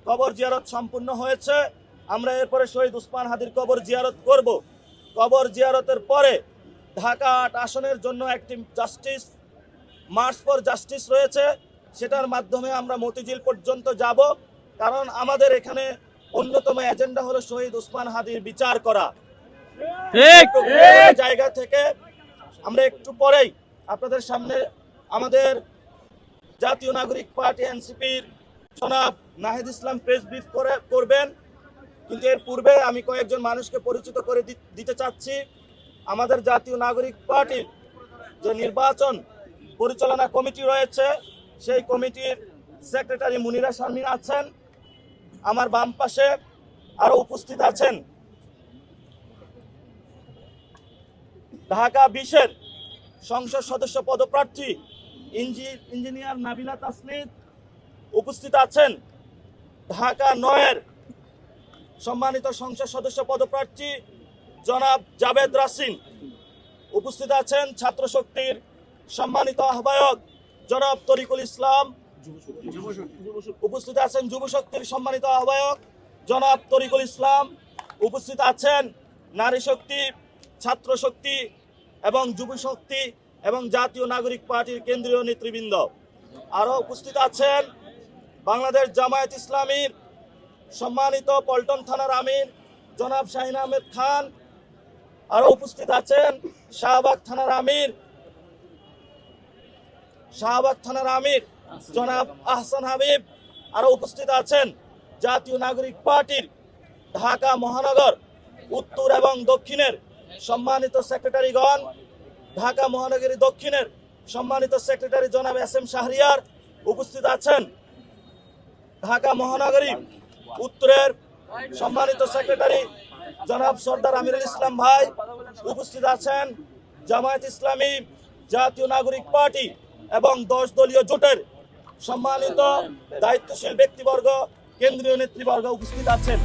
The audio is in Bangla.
কবর জিয়ারত সম্পূর্ণ হয়েছে। আমরা এরপরে শহীদ ওসমান হাদির কবর জিয়ারত করব। কবর জিয়ারতের পরে ঢাকা ৮ আসনের জন্য একটি জাস্টিস মার্চ ফর জাস্টিস রয়েছে, সেটার মাধ্যমে আমরা মতিঝিল পর্যন্ত যাব। কারণ আমাদের এখানে অন্যতম এজেন্ডা হলো শহীদ ওসমান হাদির বিচার করা। জায়গা থেকে আমরা একটু পরেই আপনাদের সামনে আমাদের জাতীয় নাগরিক পার্টি এনসিপির জনাব নাহিদ ইসলাম প্রেস ব্রিফ করবেন। কিন্তু এর পূর্বে আমি কয়েকজন মানুষকে পরিচিত করে দিতে চাচ্ছি। আমাদের জাতীয় নাগরিক পার্টির যে নির্বাচন পরিচালনা কমিটি রয়েছে, সেই কমিটির সেক্রেটারি মুনিরা শারমিন আছেন। আমার বাম পাশে আরো উপস্থিত আছেন ঢাকা 20-এর সংসদ সদস্য পদপ্রার্থী ইঞ্জিনিয়ার নাবিলা তাসনিদ, উপস্থিত আছেন ঢাকা 9-এর সম্মানিত সংসদ সদস্য পদপ্রার্থী জনাব জাবেদ রাসিন, উপস্থিত আছেন ছাত্র শক্তির সম্মানিত আহ্বায়ক জনাব তরিকুল ইসলাম, উপস্থিত আছেন যুব শক্তির সম্মানিত আহ্বায়ক জনাব তরিকুল ইসলাম, উপস্থিত আছেন নারী শক্তি, ছাত্র শক্তি এবং যুব শক্তি এবং জাতীয় নাগরিক পার্টির কেন্দ্রীয় নেতৃবৃন্দ। আরও উপস্থিত আছেন বাংলাদেশ জামায়াত ইসলামীর সম্মানিত পল্টন থানার আমির জনাব শাহিন আহমেদ খান। আরও উপস্থিত আছেন শাহবাগ থানার আমির জনাব আহসান হাবিব। আরও উপস্থিত আছেন জাতীয় নাগরিক পার্টির ঢাকা মহানগর উত্তর এবং দক্ষিণের সম্মানিত সেক্রেটারিগণ, ঢাকা মহানগরী দক্ষিণের সম্মানিত সেক্রেটারি জনাব এস এম শাহরিয়ার, উপস্থিত আছেন ঢাকা মহানগরী উত্তরের সম্মানিত সেক্রেটারি জনাব সর্দার আমিরুল ইসলাম ভাই, উপস্থিত আছেন জামায়াত ইসলামী, জাতীয় নাগরিক পার্টি এবং 10 দলীয় জোটের সম্মানিত দায়িত্বশীল ব্যক্তিবর্গ, কেন্দ্রীয় নেতৃবর্গ উপস্থিত আছেন।